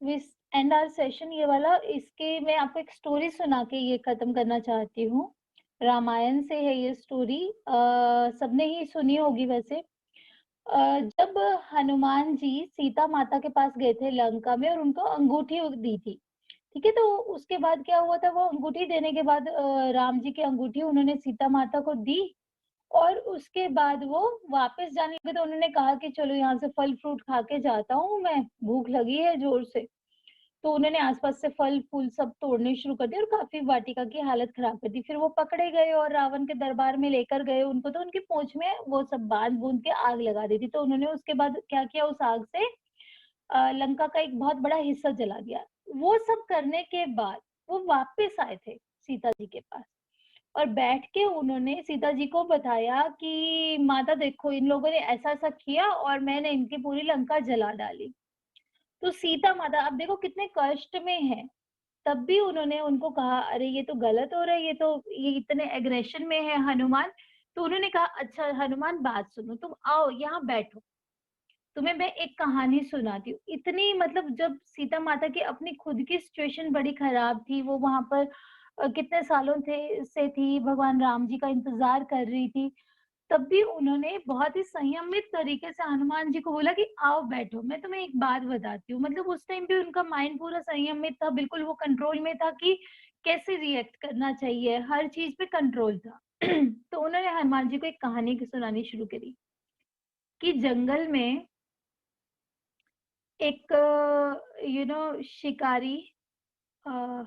And our session ये वाला। इसके मैं आपको एक स्टोरी सुना के ये खत्म करना चाहती हूँ। रामायण से है ये स्टोरी। सबने ही सुनी होगी वैसे। जब हनुमान जी सीता माता के पास गए थे लंका में और उनको अंगूठी दी थी, ठीक है? तो उसके बाद क्या हुआ था, वो अंगूठी देने के बाद राम जी की अंगूठी उन्होंने सीता माता को दी और उसके बाद वो वापस जाने लगे तो उन्होंने कहा कि चलो यहाँ से फल फ्रूट खा के जाता हूँ मैं, भूख लगी है जोर से। तो उन्होंने आस-पास से फल-फूल सब तोड़ने शुरू कर दिए और काफ़ी वाटिका की हालत खराब कर दी। फिर वो पकड़े गए और रावण के दरबार में लेकर गए उनको, तो उनकी पूँछ में वो सब बाँध-बूँध के आग लगा दी थी। तो उन्होंने उसके बाद क्या किया, उस आग से लंका का एक बहुत बड़ा हिस्सा जला दिया। वो सब करने के बाद वो वापस आए थे सीता जी के पास और बैठ के उन्होंने सीता जी को बताया कि माता देखो, इन लोगों ने ऐसा-ऐसा किया और मैंने इनकी पूरी लंका जला डाली। तो सीता माता अब देखो कितने कष्ट में है, तब भी उन्होंने उनको कहा, अरे ये तो गलत हो रहा है, ये इतने एग्रेशन में है हनुमान। तो उन्होंने कहा, अच्छा हनुमान बात सुनो, तुम आओ यहाँ बैठो, तुम्हें मैं एक कहानी सुनाती हूँ। इतनी मतलब जब सीता माता की अपनी खुद की सिचुएशन बड़ी खराब थी, वो वहाँ पर कितने सालों थे से थी, भगवान राम जी का इंतज़ार कर रही थी। तब भी उन्होंने बहुत ही संयमित तरीके से हनुमान जी को बोला कि आओ बैठो, मैं तुम्हें एक बात बताती हूँ। मतलब उस टाइम पे उनका माइंड पूरा संयमित था, बिल्कुल वो कंट्रोल में था कि कैसे रिएक्ट करना चाहिए, हर चीज़ पे कंट्रोल था। तो उन्होंने हनुमान जी को एक कहानी सुनानी शुरू करी कि जंगल में एक शिकारी अ,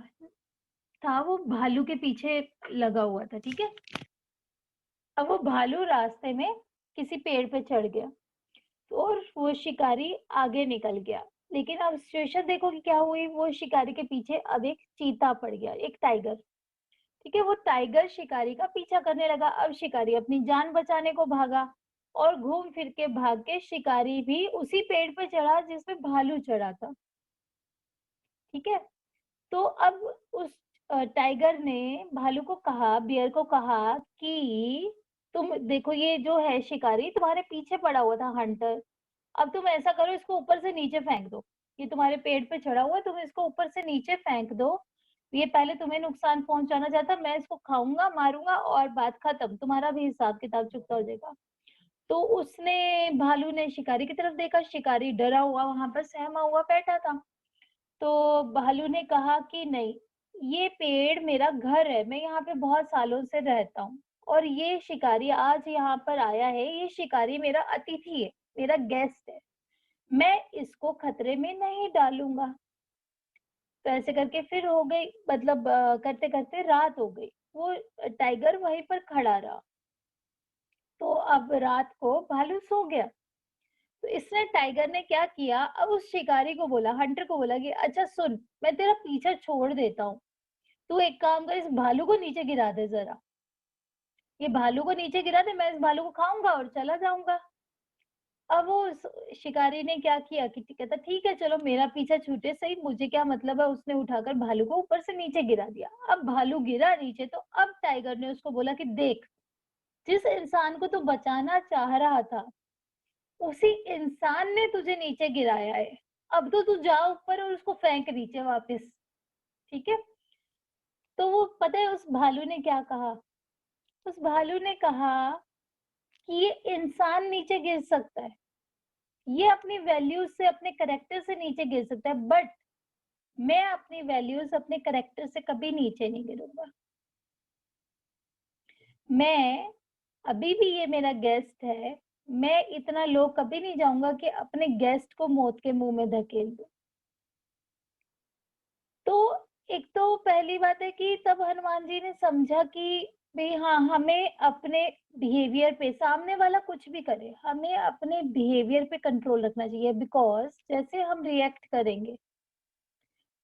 था, वो भालू के पीछे लगा हुआ था, ठीक है? अब वो भालू रास्ते में किसी पेड़ पे चढ़ गया। और वो शिकारी आगे निकल गया। लेकिन अब सिचुएशन देखो कि क्या हुई, वो शिकारी के पीछे अब एक चीता पड़ गया, एक टाइगर, ठीक है? वो टाइगर शिकारी का पीछा करने लगा। अब शिकारी अपनी जान बचाने को भागा और घूम फिर के भाग के शिकारी भी उसी पेड़ पे चढ़ा जिसपे भालू चढ़ा था, ठीक है? तो अब उस टाइगर ने भालू को कहा, बियर को कहा कि तुम देखो, ये जो है शिकारी तुम्हारे पीछे पड़ा हुआ था, हंटर। अब तुम ऐसा करो, इसको ऊपर से नीचे फेंक दो। ये तुम्हारे पेड़ पे चढ़ा हुआ है, तुम इसको ऊपर से नीचे फेंक दो। ये पहले तुम्हें नुकसान पहुंचाना चाहता, मैं इसको खाऊंगा, मारूंगा और बात खत्म, तुम्हारा भी हिसाब किताब चुकता हो जाएगा। तो उसने भालू ने शिकारी की तरफ देखा, शिकारी डरा हुआ वहां पर सहमा हुआ बैठा था। तो भालू ने कहा कि नहीं, ये पेड़ मेरा घर है, मैं यहाँ पे बहुत सालों से रहता हूँ और ये शिकारी आज यहाँ पर आया है, ये शिकारी मेरा अतिथि है, मेरा गेस्ट है, मैं इसको खतरे में नहीं डालूंगा। तो ऐसे करके फिर हो गई, मतलब करते करते रात हो गई। वो टाइगर वहीं पर खड़ा रहा। तो अब रात को भालू सो गया। तो इसने टाइगर ने क्या किया, अब उस शिकारी को बोला, हंटर को बोला कि अच्छा सुन, मैं तेरा पीछा छोड़ देता हूँ, तू एक काम कर, इस भालू को नीचे गिरा दे जरा। ये भालू को नीचे गिरा दे, मैं इस भालू को खाऊंगा और चला जाऊंगा। अब वो शिकारी ने क्या किया कि कहता ठीक है चलो, मेरा पीछा छूटे सही, मुझे क्या मतलब है। उसने उठाकर भालू को ऊपर से नीचे गिरा दिया। अब भालू गिरा नीचे, तो अब टाइगर ने उसको बोला कि देख, जिस इंसान को तू बचाना चाह रहा था, उसी इंसान ने तुझे नीचे गिराया है। अब तो तू जा ऊपर और उसको फेंक नीचे वापस, ठीक है? तो वो पता है उस भालू ने क्या कहा? उस भालू ने कहा कि ये इंसान नीचे गिर सकता है, ये अपनी वैल्यूज से, अपने करेक्टर से नीचे गिर सकता है, बट मैं अपनी वैल्यूज, अपने करेक्टर से कभी नीचे नहीं गिरूंगा। मैं अभी भी, ये मेरा गेस्ट है, मैं इतना लो कभी नहीं जाऊंगा कि अपने गेस्ट को मौत के मुंह में धकेल दूं। तो एक तो पहली बात है कि तब हनुमान जी ने समझा कि भाई हाँ, हमें अपने बिहेवियर पे, सामने वाला कुछ भी करे, हमें अपने बिहेवियर पे कंट्रोल रखना चाहिए। बिकॉज जैसे हम रिएक्ट करेंगे,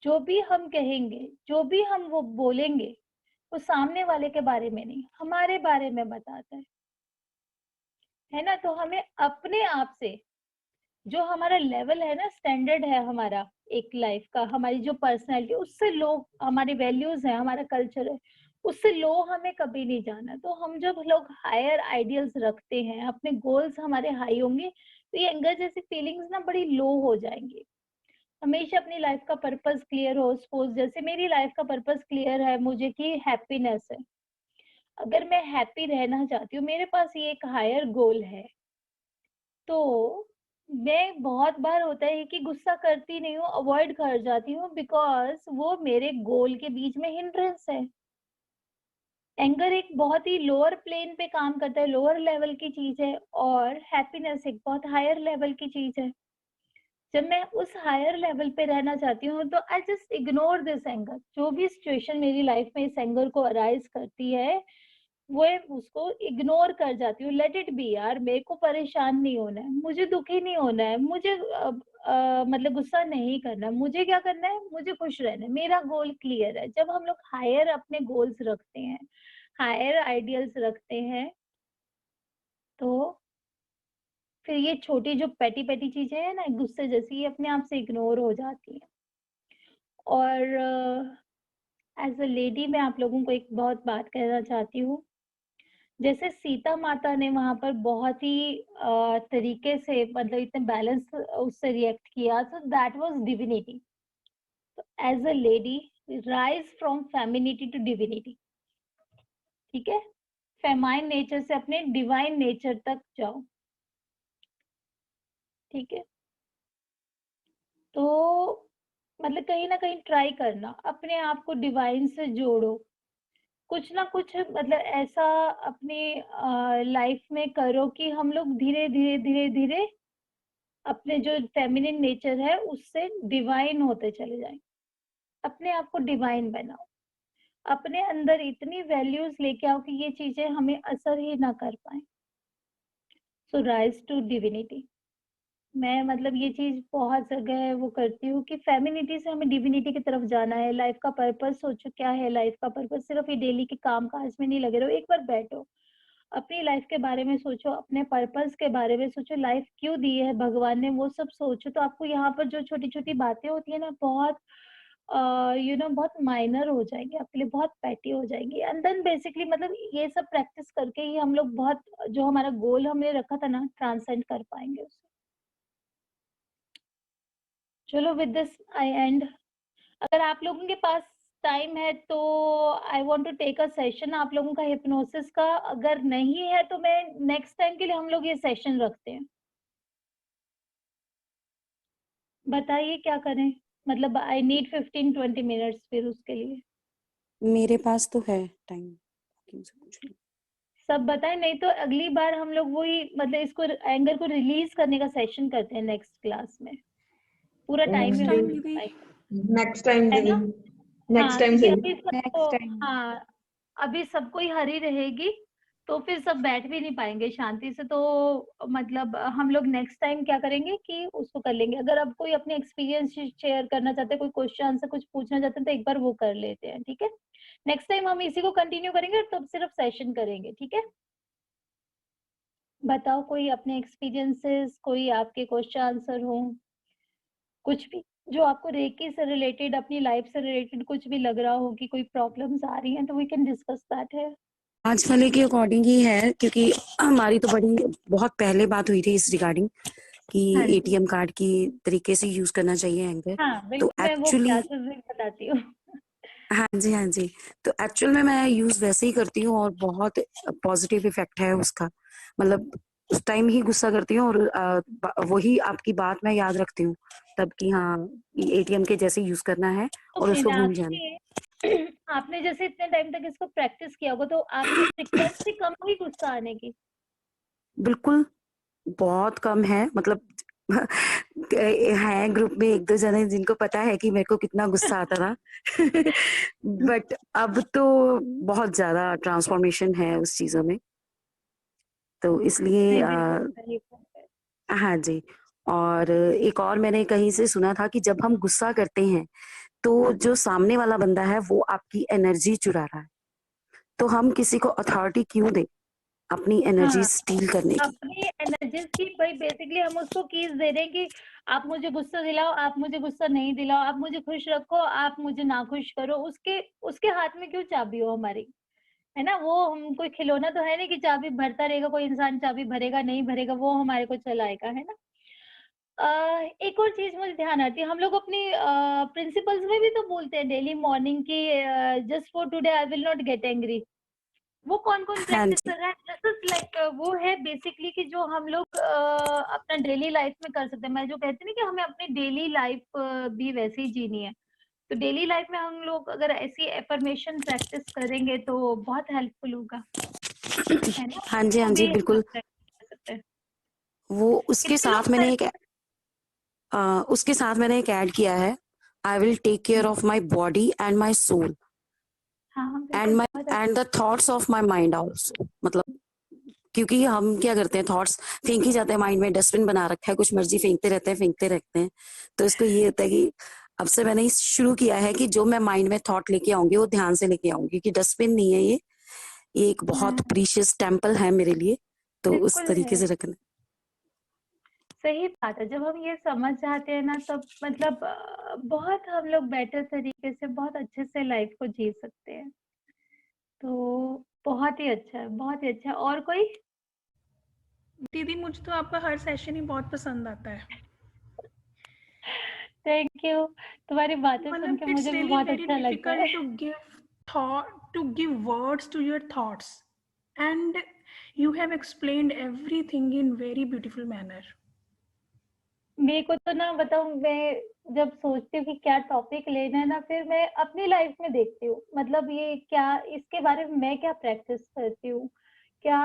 जो भी हम कहेंगे, जो भी हम वो बोलेंगे, वो सामने वाले के बारे में नहीं, हमारे बारे में बताता है ना? तो हमें अपने आप से, जो हमारा लेवल है ना, स्टैंडर्ड है हमारा एक लाइफ का, हमारी जो पर्सनैलिटी, उससे लो, हमारी वैल्यूज है, हमारा कल्चर है, उससे लो हमें कभी नहीं जाना। तो हम जब लोग हायर आइडियल्स रखते हैं, अपने गोल्स हमारे हाई होंगे, तो ये एंगर जैसी फीलिंग्स ना बड़ी लो हो जाएंगी। हमेशा अपनी लाइफ का पर्पस क्लियर हो। सपोज जैसे मेरी लाइफ का पर्पस क्लियर है मुझे कि हैप्पीनेस है। अगर मैं हैप्पी रहना चाहती हूँ, मेरे पास ये एक हायर गोल है, तो मैं बहुत बार होता है कि गुस्सा करती नहीं हूँ, अवॉइड कर जाती हूँ बिकॉज़ वो मेरे गोल के बीच में हिंड्रेंस है। एंगर एक बहुत ही लोअर प्लेन पे काम करता है, लोअर लेवल की चीज़ है और हैप्पीनेस एक बहुत हायर लेवल की चीज़ है। जब मैं उस हायर लेवल पे रहना चाहती हूँ तो I just ignore this anger. जो भी सिचुएशन मेरी लाइफ में इस एंगर को अराइज करती है, वो उसको इग्नोर कर जाती हूँ। लेट इट बी यार, मेरे को परेशान नहीं होना है, मुझे दुखी नहीं होना है, मुझे मतलब गुस्सा नहीं करना है। मुझे क्या करना है, मुझे खुश रहना है, मेरा गोल क्लियर है। जब हम लोग हायर अपने गोल्स रखते हैं, हायर आइडियल्स रखते हैं, तो फिर ये छोटी जो पेटी-पेटी चीज़ें हैं ना, गुस्से जैसी, ये अपने आप से इग्नोर हो जाती हैं। और एज़ अ लेडी मैं आप लोगों को एक बहुत बात कहना चाहती हूँ। जैसे सीता माता ने वहाँ पर बहुत ही तरीके से, मतलब इतने बैलेंस उससे रिएक्ट किया, तो दैट वाज़ डिविनिटी। तो as a lady, rise from femininity to divinity, ठीक है? फेमाइन नेचर से अपने डिवाइन नेचर तक जाओ, ठीक है? तो मतलब कहीं न कहीं ट्राई करना, अपने आप को डिवाइन से जोड़ो। कुछ ना कुछ मतलब ऐसा अपनी लाइफ में करो कि हम लोग धीरे-धीरे, धीरे-धीरे अपने जो फेमिनिन नेचर है उससे डिवाइन होते चले जाएँ। अपने आप को डिवाइन बनाओ। अपने अंदर इतनी वैल्यूज़ लेके आओ कि ये चीज़ें हमें असर ही ना कर पाएँ। सो राइज़ टू डिविनिटी। मैं मतलब ये चीज़ बहुत जगह वो करती हूँ कि फेमिनिटी से हमें डिविनिटी की तरफ जाना है। लाइफ का पर्पस सोचो, क्या है लाइफ का पर्पस? सिर्फ ये डेली के काम-काज में नहीं लगे रहो। एक बार बैठो, अपनी लाइफ के बारे में सोचो, अपने पर्पस के बारे में सोचो, लाइफ क्यों दी है भगवान ने, वो सब सोचो। तो आपको यहाँ पर जो छोटी-छोटी बातें होती है ना, बहुत बहुत माइनर हो जाएँगी, आपके लिए बहुत पेटी हो जाएँगी। एंड देन बेसिकली मतलब ये सब प्रैक्टिस करके ही हम लोग बहुत, जो हमारा गोल हमने रखा था ना, ट्रांसेंड कर पाएँगे उसे। चलो, विद दिस आई एंड। अगर आप लोगों के पास टाइम है तो I want to take a session आप लोगों का हिप्नोसिस का। अगर नहीं है तो मैं नेक्स्ट टाइम के लिए हम लोग ये सेशन रखते हैं। बताइए क्या करें? मतलब आई नीड 15-20 मिनट्स फिर उसके लिए। मेरे पास तो है टाइम, बाकी मुझसे पूछ लो। सब बताएं, नहीं तो अगली बार हम लोग वही मतलब इसको एंगर को रिलीज करने का सेशन करते हैं नेक्स्ट क्लास में। पूरा टाइम नेक्स्ट ही टाइम हम दीदी। नेक्स्ट टाइम है दीदी, ना? नेक्स्ट हाँ, टाइम क्योंकि सही। अभी सबको, नेक्स्ट टाइम। हाँ, अभी सबको ही हरी रहेगी, तो फिर सब बैठ भी नहीं पाएँगे शांति से। तो मतलब हम लोग नेक्स्ट टाइम क्या करेंगे कि उसको कर लेंगे। अगर आप कोई अपने एक्सपीरियंस शेयर करना चाहते हैं, कोई क्वेश्चन आंसर कुछ पूछना चाहते हैं, तो एक बार वो कर लेते हैं, ठीक है? नेक्स्ट टाइम हम इसी को कंटिन्यू करेंगे, तब सिर्फ सेशन करेंगे, ठीक है? बताओ कोई अपने एक्सपीरियंसेस, कोई आपके क्वेश्चन आंसर हो, कुछ भी जो आपको रेकी से रिलेटेड, अपनी लाइफ से रिलेटेड कुछ भी लग रहा हो कि कोई प्रॉब्लम्स आ रही हैं, तो we can discuss that here. आज वाले के अकॉर्डिंग ही है, क्योंकि हमारी तो बड़ी बहुत पहले बात हुई थी इस रिगार्डिंग कि हाँ जी। एटीएम कार्ड की तरीके से यूज करना चाहिए एंकर। हाँ, तो बिल्कुल मैं वो एक्चुअली क्लासेस भी बताती हूँ। हाँ जी, हाँ जी। तो एक्चुअल में मैं यूज वैसे ही करती हूँ और बहुत पॉजिटिव इफेक्ट है उसका। मतलब उस टाइम ही गुस्सा करती हूँ और वही आपकी बात मैं याद रखती हूँ तब कि हाँ, एटीएम के जैसे यूज करना है तो और उसको भूल जाना। मीनाक्षी, आपने जैसे इतने टाइम तक इसको प्रैक्टिस किया होगा, तो आपकी फ्रीक्वेंसी कम हुई गुस्सा आने की? बिल्कुल, बहुत कम है। मतलब हैं ग्रुप में 1-2 जने जिनको पता है कि मेरे को कितना गुस्सा आता था। बट अब तो बहुत ज़्यादा ट्रांसफॉर्मेशन है उस चीज़ों में। तो इसलिए नहीं, बिल्कुल सही बात है। हाँ जी। और एक और मैंने कहीं से सुना था कि जब हम गुस्सा करते हैं, तो जो सामने वाला बंदा है वो आपकी एनर्जी चुरा रहा है। तो हम किसी को अथॉरिटी क्यों दें, अपनी एनर्जी हाँ, स्टील करने की। अपनी एनर्जीज़ की भाई बेसिकली हम उसको कीज़ दे रहे हैं कि आप मुझे गुस्सा दिलाओ, आप मुझे गुस्सा नहीं दिलाओ, आप मुझे खुश रखो, आप मुझे नाखुश करो। उसके उसके हाथ में क्यों चाबी हो हमारी, है ना? वो हम कोई खिलौना तो है नहीं कि चाबी भरता रहेगा, कोई इंसान चाबी भरेगा, नहीं भरेगा, वो हमारे को चलाएगा, है ना? एक और चीज मुझे ध्यान आती है, हम लोग अपनी प्रिंसिपल्स में भी तो बोलते हैं डेली मॉर्निंग की, just for today I will not get angry. वो कौन कौन हाँ प्रैक्टिस जी, कर रहा है? दिस इज लाइक वो है बेसिकली कि जो हम लोग अपना डेली लाइफ में कर सकते हैं। मैं जो कहती हूँ ना कि हमें अपनी डेली लाइफ भी वैसे ही जीनी है, तो डेली लाइफ में हम लोग अगर ऐसी एफर्मेशन प्रैक्टिस करेंगे तो बहुत हेल्पफुल होगा, है ना? हाँ जी, हाँ वो जी, भी हम लोग बिल्कुल। प्रैक्टिस कर सकते हैं। वो उसके कितने लोग साथ मैंने कर एक उसके साथ मैंने एक ऐड किया है, I will take care of my body and my soul हाँ, हाँ, एंड बिल्कुल माय बहुत and the thoughts of my mind also. मतलब क्योंकि हम क्या करते हैं, थॉट्स फेंक ही जाते हैं माइंड में, डस्टबिन बना रखा है, कुछ मर्जी फेंकते रहते हैं। तो इसको ये होता है कि अब से मैंने शुरू किया है कि जो मैं माइंड में थॉट लेके आऊंगी वो ध्यान से लेके आऊंगी, कि डस्टबिन नहीं है ये एक बहुत हम्म, प्रीशियस टेम्पल है मेरे लिए। तो उस बिल्कुल तरीके है। से रखना। सही बात है, जब हम ये समझ जाते हैं ना तब मतलब बहुत हम लोग बेटर तरीके से बहुत अच्छे से लाइफ को जी सकते हैं। तो बहुत ही अच्छा है, बहुत ही अच्छा है। और कोई? दीदी मुझे तो आपका हर सेशन ही बहुत पसंद आता है। Thank you. तुम्हारी बातें सुन मतलब के इट्स मुझे भी रियली बहुत वेरी अच्छा लगता है। Difficult to give thought to give words to your thoughts, and you have explained everything in very beautiful manner. मेरे को तो ना बताऊं, मैं जब सोचती हूँ कि क्या टॉपिक लेना है ना, फिर मैं अपनी लाइफ में देखती हूँ, मतलब ये क्या, इसके बारे में मैं क्या प्रैक्टिस करती हूँ, क्या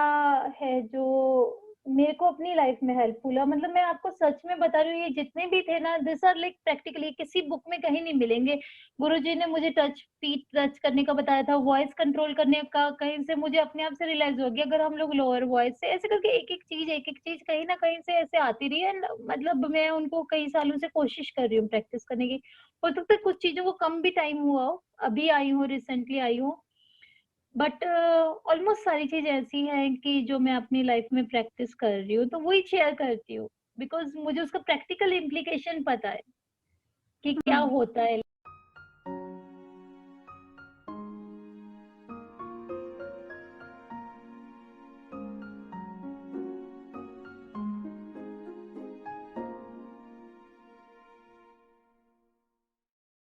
है जो मेरे को अपनी लाइफ में हेल्पफुल है। मतलब मैं आपको सच में बता रही हूँ, ये जितने भी थे ना, दिस आर लाइक प्रैक्टिकली किसी बुक में कहीं नहीं मिलेंगे। गुरुजी ने मुझे टच फीट टच करने का बताया था, वॉइस कंट्रोल करने का, कहीं से मुझे अपने आप से रियलाइज हो गया अगर हम लोग लोअर वॉइस से ऐसे करके एक एक चीज कहीं ना कहीं से ऐसे आती रही है। मतलब मैं उनको कई सालों से कोशिश कर रही हूँ प्रैक्टिस करने की। हो सकता है कुछ चीजों को कम भी टाइम हुआ हो, अभी आई हूँ, रिसेंटली आई हूँ, बट ऑलमोस्ट सारी चीज ऐसी हैं कि जो मैं अपनी लाइफ में प्रैक्टिस कर रही हूँ तो वही शेयर करती हूँ, बिकॉज मुझे उसका प्रैक्टिकल इम्प्लीकेशन पता है कि क्या हम्म, होता है